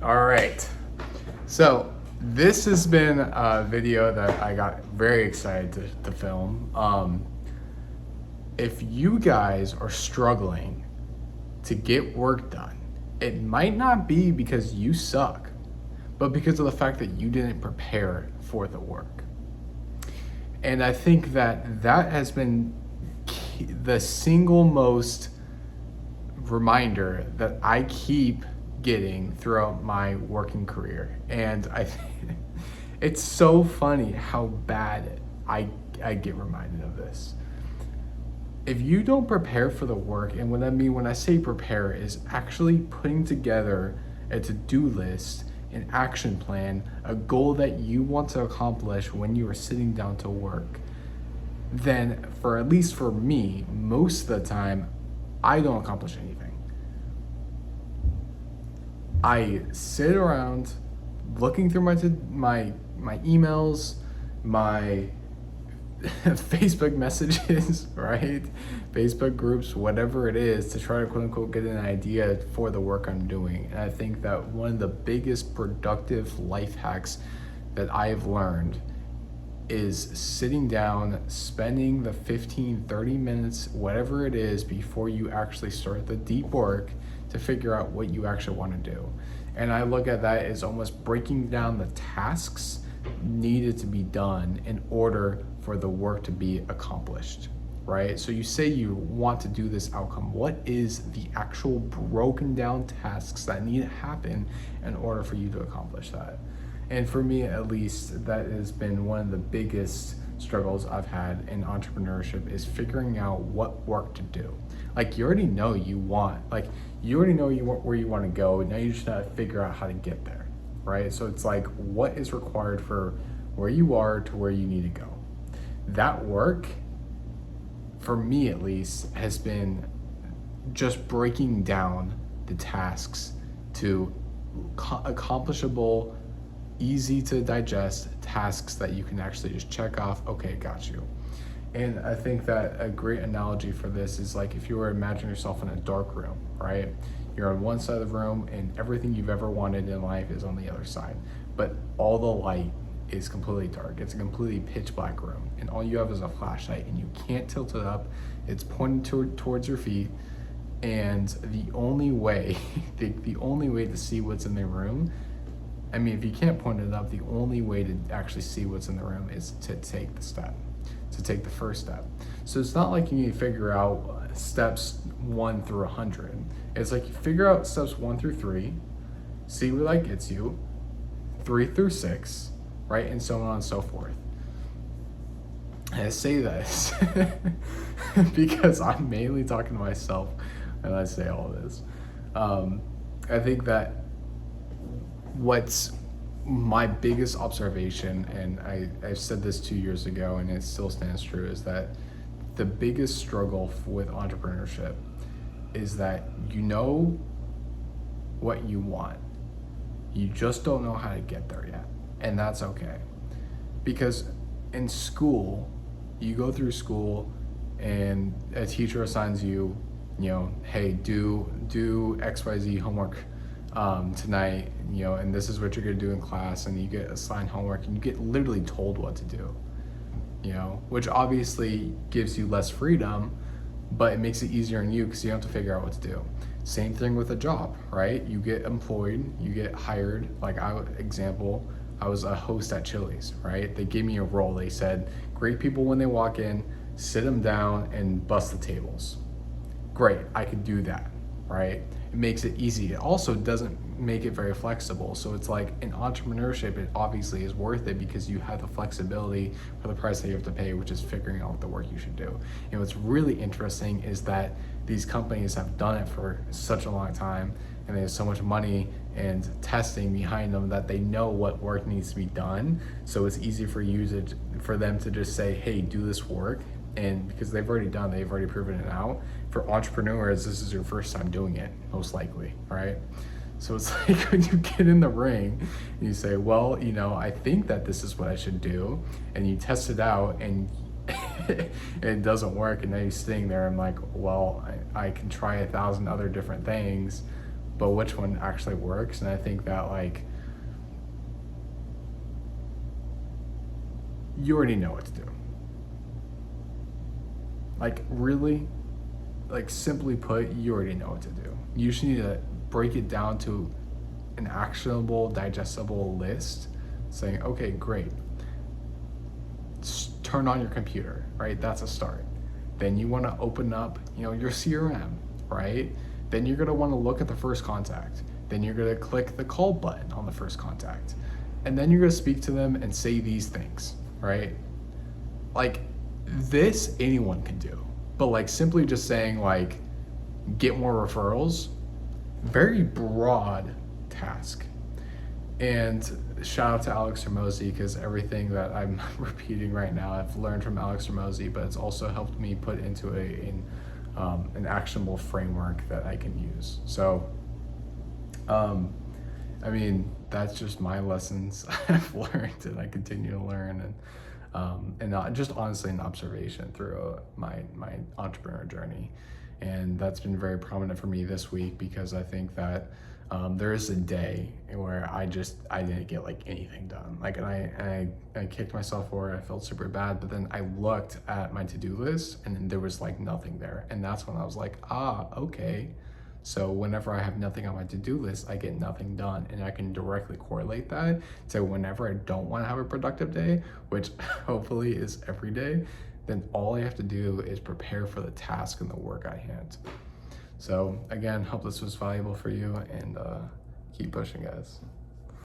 All right. So this has been a video that I got very excited to film. If you guys are struggling to get work done, it might not be because you suck, but because of the fact that you didn't prepare for the work. And I think that has been the single most reminder that I keep getting throughout my working career. And it's so funny how bad I get reminded of this. If you don't prepare for the work, and what I mean when I say prepare is actually putting together a to-do list, an action plan, a goal that you want to accomplish when you are sitting down to work, then for at least for me, most of the time, I don't accomplish anything. I sit around looking through my emails, my Facebook messages, right? Facebook groups, whatever it is, to try to quote unquote get an idea for the work I'm doing. And I think that one of the biggest productive life hacks that I've learned is sitting down, spending the 15, 30 minutes, whatever it is, before you actually start the deep work to figure out what you actually want to do. And I look at that as almost breaking down the tasks needed to be done in order for the work to be accomplished, right? So you say you want to do this outcome. What is the actual broken down tasks that need to happen in order for you to accomplish that? And for me, at least, that has been one of the biggest struggles I've had in entrepreneurship, is figuring out what work to do. Like, you already know where you want to go. Now you just got to figure out how to get there, right? So it's like, what is required for where you are to where you need to go? That work, for me at least, has been just breaking down the tasks to accomplishable, easy to digest tasks that you can actually just check off. Okay, got you. And I think that a great analogy for this is like if you were to imagine yourself in a dark room, right? You're on one side of the room and everything you've ever wanted in life is on the other side, but all the light is completely dark. It's a completely pitch black room, and all you have is a flashlight, and you can't tilt it up. It's pointed towards your feet, and the only way, the only way to see what's in the room, I mean, if you can't point it up, the only way to actually see what's in the room is to take the first step. So it's not like you need to figure out steps 1 through 100. It's like you figure out steps 1 through 3, see where that gets you, 3 through 6, right? And so on and so forth. And I say this because I'm mainly talking to myself when I say all this. I think that what's my biggest observation, and I said this 2 years ago and it still stands true, is that the biggest struggle with entrepreneurship is that you know what you want. You just don't know how to get there yet. And that's okay. Because in school, you go through school and a teacher assigns you, hey, do XYZ homework tonight, and this is what you're gonna do in class, and you get assigned homework and you get literally told what to do, which obviously gives you less freedom, but it makes it easier on you because you don't have to figure out what to do. Same thing with a job, right? You get employed, you get hired. Like I was a host at Chili's, right? They gave me a role. They said, great people when they walk in, sit them down and bust the tables. Great, I could do that, right? It makes it easy. It also doesn't make it very flexible. So it's like in entrepreneurship, it obviously is worth it because you have the flexibility for the price that you have to pay, which is figuring out the work you should do. And what's really interesting is that these companies have done it for such a long time, and they have so much money and testing behind them that they know what work needs to be done. So it's easy for them to just say, hey, do this work. And because they've already proven it out. For entrepreneurs, this is your first time doing it, most likely, right? So it's like when you get in the ring and you say, well, I think that this is what I should do, and you test it out and it doesn't work, and now you're sitting there and like, well, I can try 1,000 other different things, but which one actually works. And I think that like you already know what to do. Like really, like simply put, you already know what to do. You just need to break it down to an actionable, digestible list saying, okay, great. Turn on your computer, right? That's a start. Then you want to open up, your CRM, right? Then you're going to want to look at the first contact. Then you're going to click the call button on the first contact. And then you're going to speak to them and say these things, right? Like this, anyone can do. But like simply just saying like, get more referrals, very broad task. And shout out to Alex Hormozi, because everything that I'm repeating right now, I've learned from Alex Hormozi, but it's also helped me put into an actionable framework that I can use. So, I mean, that's just my lessons I've learned and I continue to learn, and not just honestly an observation through my entrepreneur journey. And that's been very prominent for me this week, because I think that there is a day where I didn't get like anything done. Like, and I kicked myself for it. I felt super bad, but then I looked at my to-do list and then there was like nothing there. And that's when I was like, okay. So whenever I have nothing on my to-do list, I get nothing done. And I can directly correlate that to whenever I don't want to have a productive day, which hopefully is every day, then all I have to do is prepare for the task and the work at hand. So again, hope this was valuable for you, and keep pushing, guys.